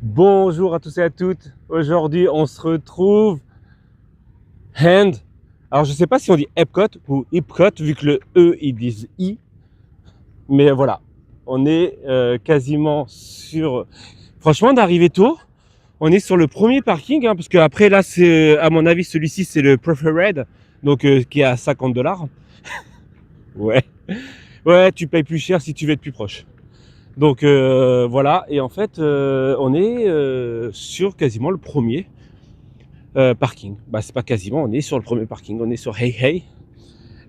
Bonjour à tous et à toutes. Aujourd'hui, on se retrouve Hand. Alors, je sais pas si on dit Epcot ou Epcot, vu que le E, ils disent I. Mais voilà, on est quasiment sur... Franchement, d'arriver tôt, on est sur le premier parking, hein, parce qu'après, là, c'est, à mon avis, celui-ci, c'est le Preferred, donc qui est à $50. Ouais. Ouais, tu payes plus cher si tu veux être plus proche. Donc voilà, et en fait, on est sur quasiment le premier parking. Bah, c'est pas quasiment, on est sur le premier parking, on est sur Hey Hey.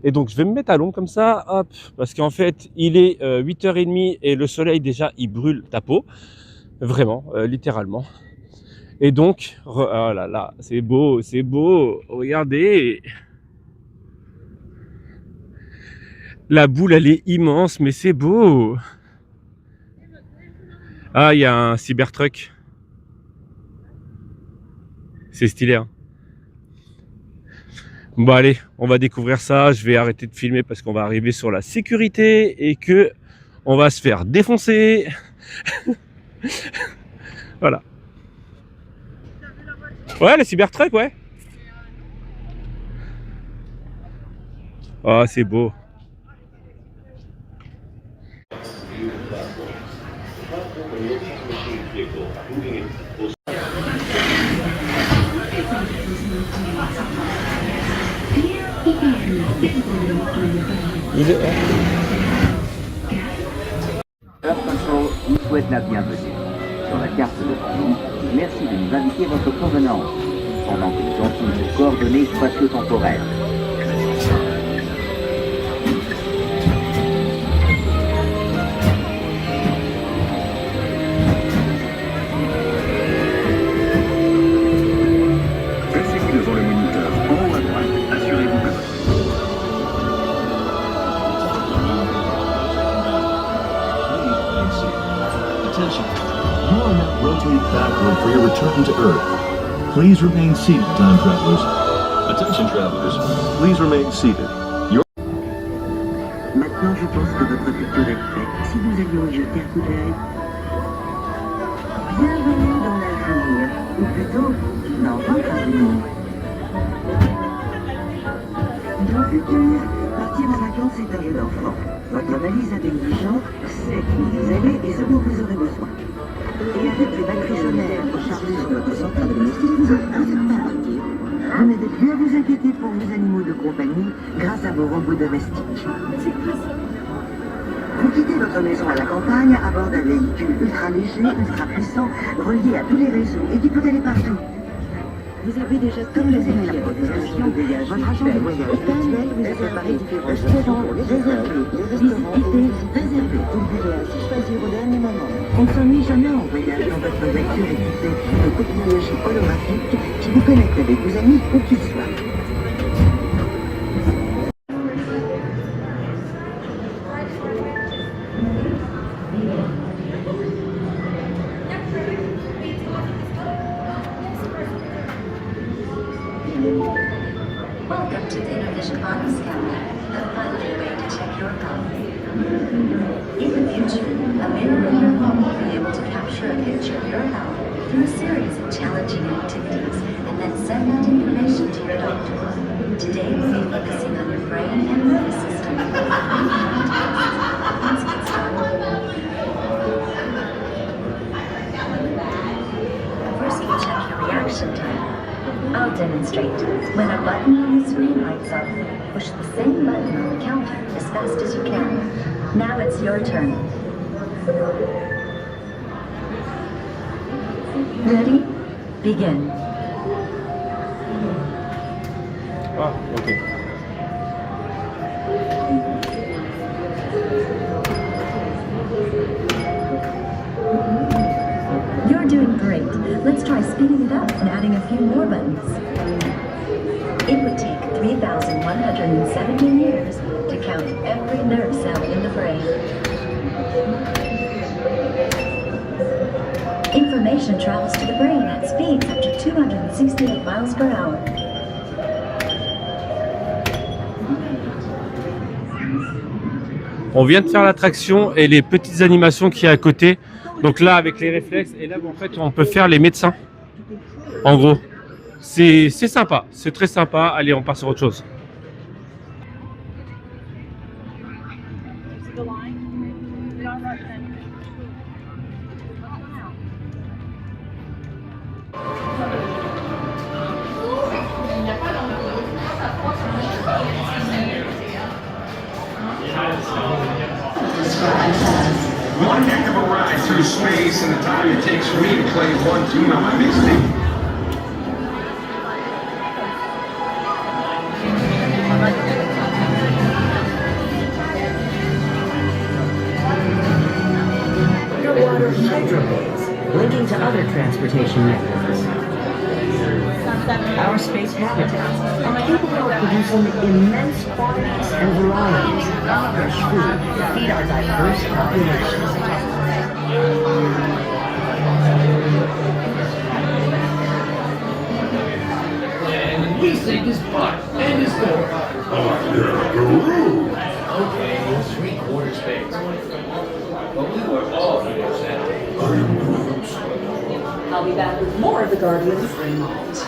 Et donc, je vais me mettre à l'ombre comme ça, hop, parce qu'en fait, il est 8h30 et le soleil, déjà, il brûle ta peau. Vraiment, littéralement. Et donc, oh là là, c'est beau, regardez. La boule, elle est immense, mais c'est beau. Ah, il y a un Cybertruck. C'est stylé, hein. Bon allez, on va découvrir ça. Je vais arrêter de filmer parce qu'on va arriver sur la sécurité et que on va se faire défoncer. Voilà. Ouais, le Cybertruck, ouais. Oh, c'est beau. Il est... Earth Control vous souhaite la bienvenue. Sur la carte de parking, merci de nous indiquer votre convenance pendant que nous entrons vos coordonnées spatio-temporelles. Placez-vous devant le moniteur en haut à droite. Assurez-vous que Attention. You are now rotated backward for your return to Earth. Please remain seated, time travelers. Attention travelers, please remain seated. Maintenant, je pense que votre futur est prêt. Si nous allions y jeter un coup d'œil. Bienvenue dans l'avenir, ou plutôt dans votre avenir. Dans le futur, partir en vacances est un jeu d'enfant. Votre analyse intelligente sait où vous allez et ce dont vous aurez besoin. Et avec les batteries solaires rechargées sur votre centrale domestique, vous êtes parfaitement partir. Vous n'avez plus à vous inquiéter pour vos animaux de compagnie grâce à vos robots domestiques. Vous quittez votre maison à la campagne à bord d'un véhicule ultra léger, ultra puissant, relié à tous les réseaux et qui peut aller partout. Vous avez déjà comme les aimez la proposition, votre agent de voyage habituel vous a préparé différents restaurants réservés, visitez, réservés. Vous pouvez ainsi choisir au dernier moment. On ne s'ennuie jamais en voyage dans votre voiture équipée de technologie holographique qui vous connecte avec vos amis où qu'ils soient. Welcome to the Innovision Body Scanner, the friendly way to check your health. In the future, a mirror in your home will be able to capture a picture of your health through a series of challenging activities and then send that information to your doctor. Today we'll be focusing on your brain and nervous system. Let's get started. First we'll check your reaction time. I'll demonstrate. When a button on the screen lights up, push the same button on the counter as fast as you can. Now it's your turn. Ready? Begin. Ah, ok. You're doing great. Let's try speeding it up and adding a few more buttons. It would take 3,117 years to count every nerve cell in the brain. Information travels to the brain at speeds up to 268 miles per hour. On vient de faire l'attraction et les petites animations qu'il y a à côté Donc là, avec les réflexes, et là, en fait, on peut faire les médecins. En gros, c'est sympa, c'est très sympa. Allez, on passe sur autre chose. One heck of a ride through space and the time it takes for me to play one tune on my mixtape. Underwater hydrobays, linking to other transportation networks. Our space habitats are capable of producing immense quantities and varieties of fresh food to feed our diverse populations. And we think his butt and his door. Okay, 3/4 space. But we were all here, Saturday. I'll be back with more of the Guardians in a moment.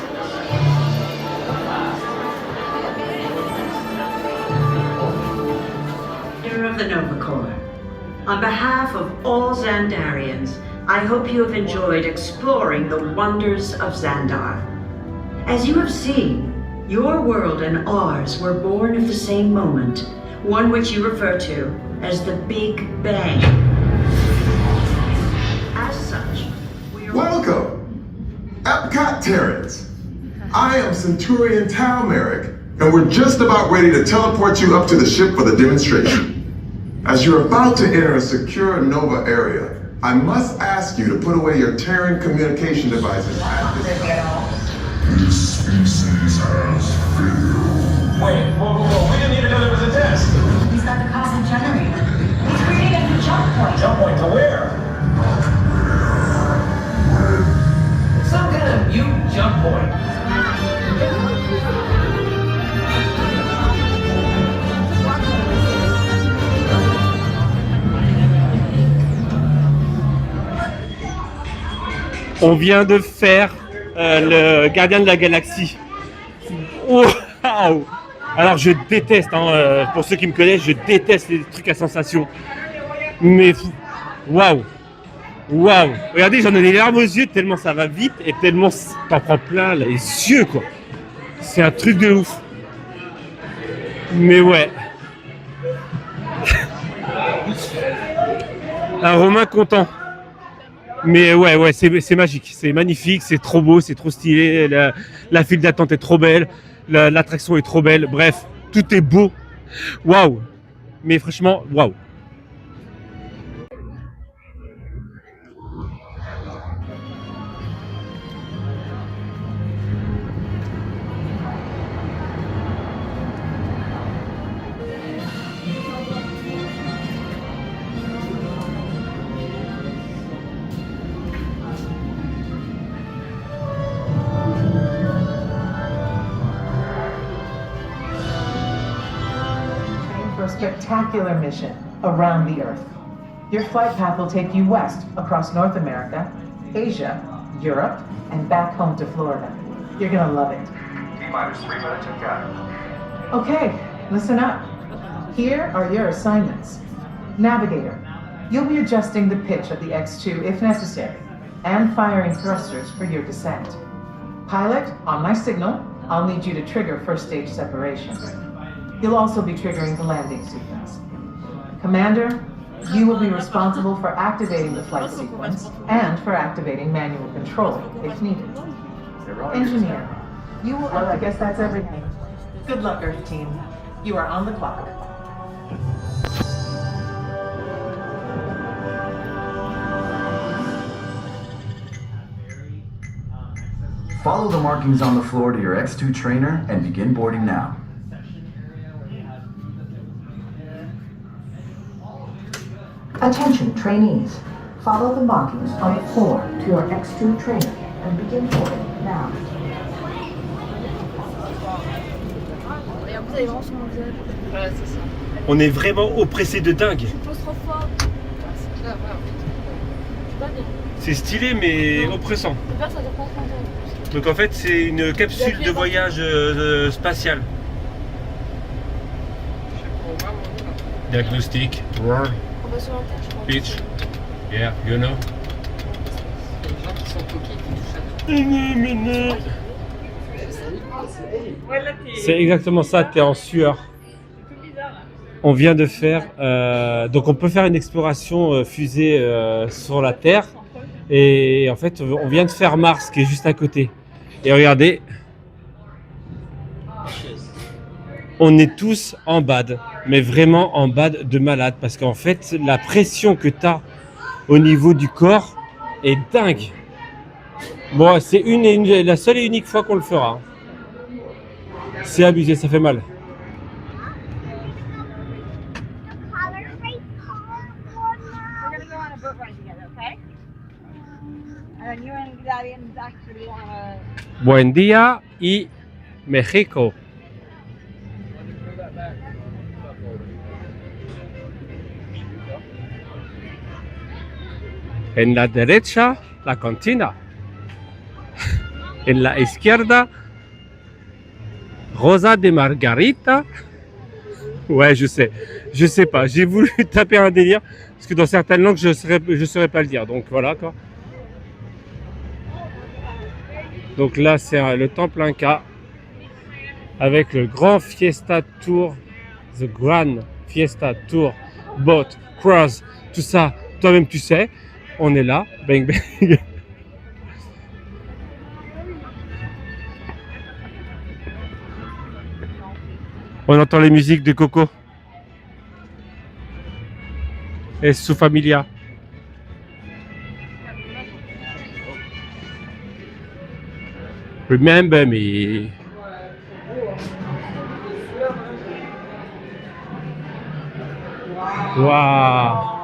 Of the Nova Corps. On behalf of all Xandarians, I hope you have enjoyed exploring the wonders of Xandar. As you have seen, your world and ours were born of the same moment, one which you refer to as the Big Bang. As such, we are... Welcome, Epcot Terrans. I am Centurion Tal Merrick, and we're just about ready to teleport you up to the ship for the demonstration. As you're about to enter a secure Nova area, I must ask you to put away your Terran communication devices at this time. This species has failed. Wait, whoa. We didn't even know there was a test. He's got the cosmic generator. He's creating a new jump point. Jump point to where? Some kind of new jump point. On vient de faire le Gardien de la Galaxie. Wow. Alors je déteste, pour ceux qui me connaissent, je déteste les trucs à sensation. Mais waouh. Regardez, j'en ai les larmes aux yeux tellement ça va vite et tellement t'en prends plein les yeux quoi. C'est un truc de ouf. Mais ouais. Un Romain content. Mais ouais, c'est magique, c'est magnifique, c'est trop beau, c'est trop stylé, la file d'attente est trop belle, l'attraction est trop belle, bref, tout est beau, waouh, mais franchement, waouh. For a spectacular mission around the Earth. Your flight path will take you west across North America, Asia, Europe, and back home to Florida. You're gonna love it. T-minus 3 minutes and counting. Okay, listen up. Here are your assignments. Navigator, you'll be adjusting the pitch of the X2 if necessary, and firing thrusters for your descent. Pilot, on my signal, I'll need you to trigger first stage separation. You'll also be triggering the landing sequence. Commander, you will be responsible for activating the flight sequence and for activating manual control if needed. Engineer, you will... Well, I guess that's everything. Good luck, Earth team. You are on the clock. Follow the markings on the floor to your X2 trainer and begin boarding now. Attention, trainees. Follow the markings on the floor to your X2 trainer and begin boarding now. On est vraiment oppressé de dingue. C'est stylé mais oppressant. Donc en fait c'est une capsule de voyage spatial. Diagnostic, roar, pitch, yeah, you know. C'est exactement ça, t'es en sueur. On vient de faire, donc on peut faire une exploration fusée sur la Terre. Et en fait, on vient de faire Mars qui est juste à côté. Et regardez, on est tous en bad, mais vraiment en bad de malade. Parce qu'en fait, la pression que tu as au niveau du corps est dingue. Bon, c'est la seule et unique fois qu'on le fera. C'est abusé, ça fait mal. Buen día y México. En la derecha, la cantina. En la izquierda, Rosa de Margarita. Ouais, je sais pas. J'ai voulu taper un délire parce que dans certaines langues, je saurais pas le dire. Donc voilà quoi. Donc là, c'est le temple Inca avec le grand Fiesta Tour, The Grand Fiesta Tour, Boat, Cross, tout ça. Toi-même, tu sais, on est là, bang bang. On entend les musiques de Coco et su familia. Remember me. Wow.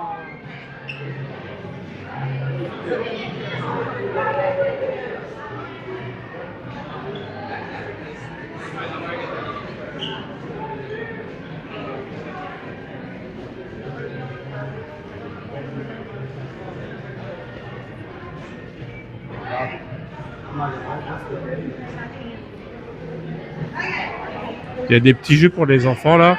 Il y a des petits jeux pour les enfants là.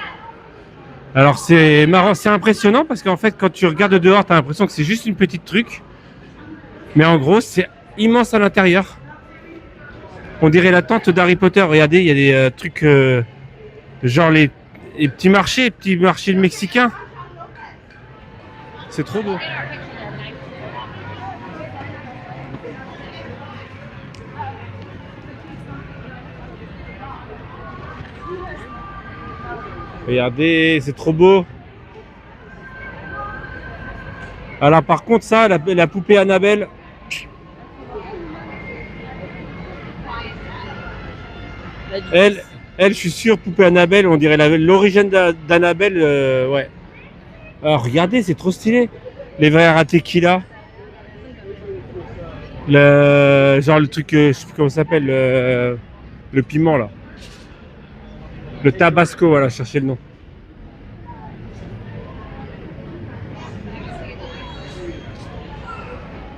Alors c'est marrant, c'est impressionnant parce qu'en fait quand tu regardes dehors, tu as l'impression que c'est juste une petite truc. Mais en gros, c'est immense à l'intérieur. On dirait la tente d'Harry Potter. Regardez, il y a des trucs genre les petits marchés mexicains. C'est trop beau. Regardez, c'est trop beau. Alors par contre ça, la poupée Annabelle. Elle, je suis sûr, poupée Annabelle, on dirait l'origine d'Annabelle, ouais. Alors regardez, c'est trop stylé. Les verres à tequila. Genre le truc, je sais plus comment ça s'appelle, le piment là. Le tabasco, voilà, cherchez le nom.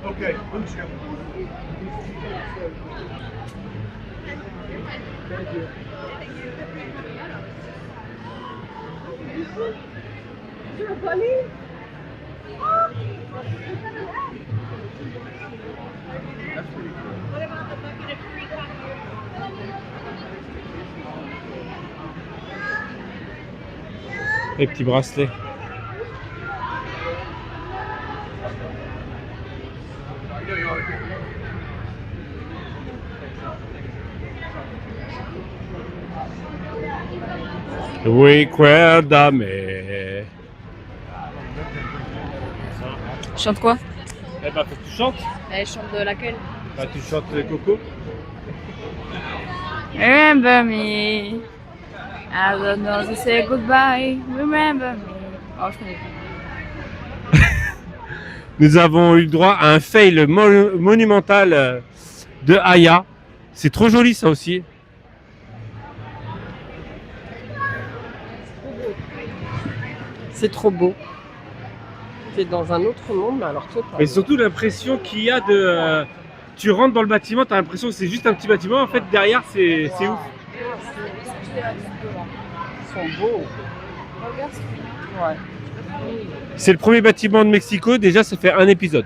Okay. Les petits bracelets. Recuérdame. Tu chantes quoi? Eh ben, faut que tu chantes. Elle chante de laquelle? Bah, tu chantes les Coco. Remember me. I don't know to say goodbye. Remember me. Oh, je connais pas. Nous avons eu le droit à un fail monumental de Aya. C'est trop joli ça aussi. C'est trop beau. tu es dans un autre monde, mais alors total. Et surtout l'impression qu'il y a de... tu rentres dans le bâtiment, tu as l'impression que c'est juste un petit bâtiment, en fait derrière c'est ouf. Ils sont beaux. Regarde ce qu'il- Ouais. C'est le premier bâtiment de Mexico, déjà ça fait un épisode.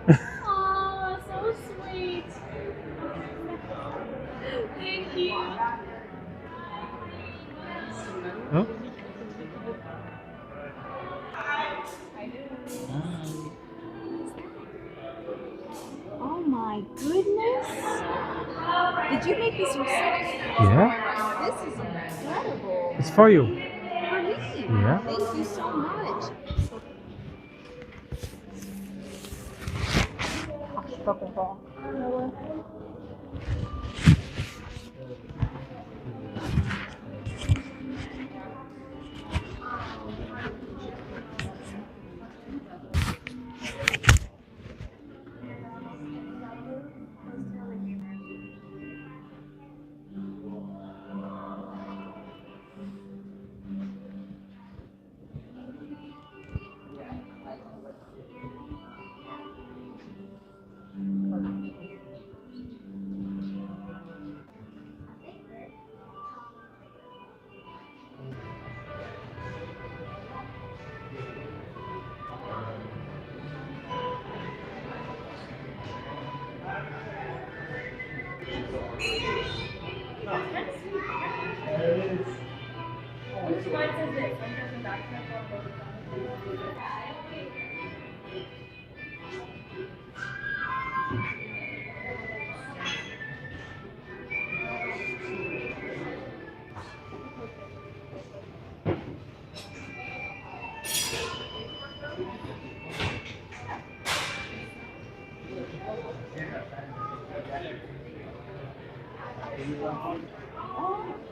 Oh, so sweet. Thank you. Hein? Oh my goodness. Did you make this yourself? Yeah, This is incredible. it's for you. For me. Yeah. Thank you so much. Ah, je suis pas content.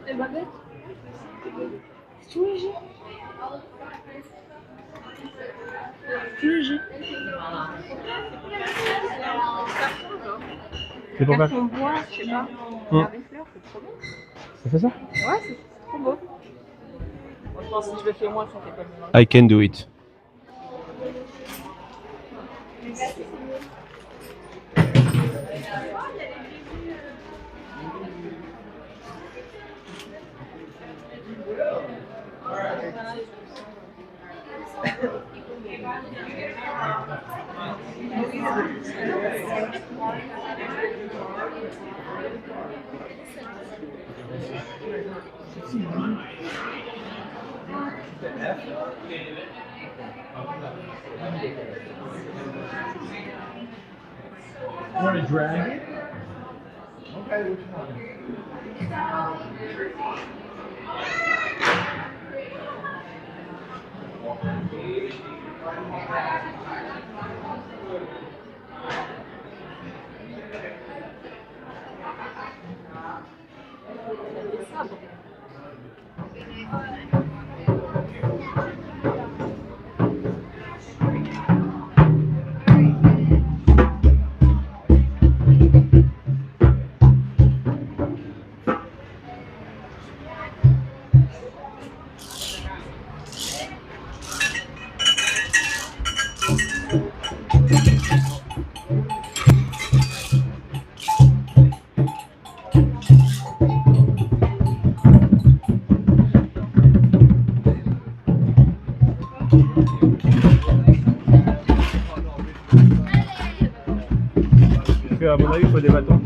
Les baguettes. C'est tout léger. Tout léger. C'est pour Carton bois, je sais pas. Regarde les fleurs, c'est trop beau. Ça fait ça? Ouais, c'est trop beau. Moi, je pense que si je le fais moi, ça fait pas mieux. I can do it. Want a dragon? Okay, which one? Parce qu'à mon avis, il faut des bâtons.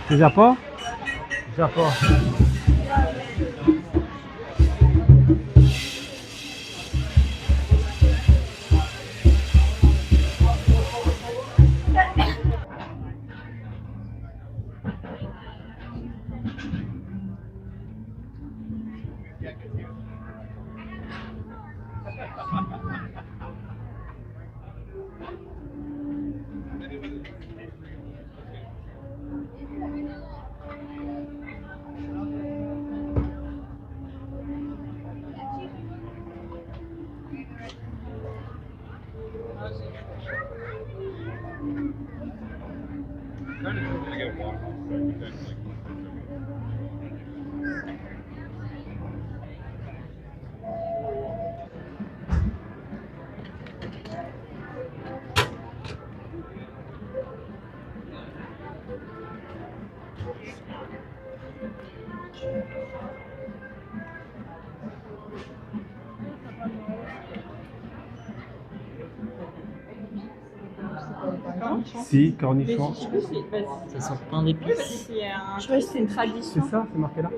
Les apports? Les apports. Si, cornichon. Ça sent plein d'épices. Je crois que c'est une tradition. C'est ça, c'est marqué là.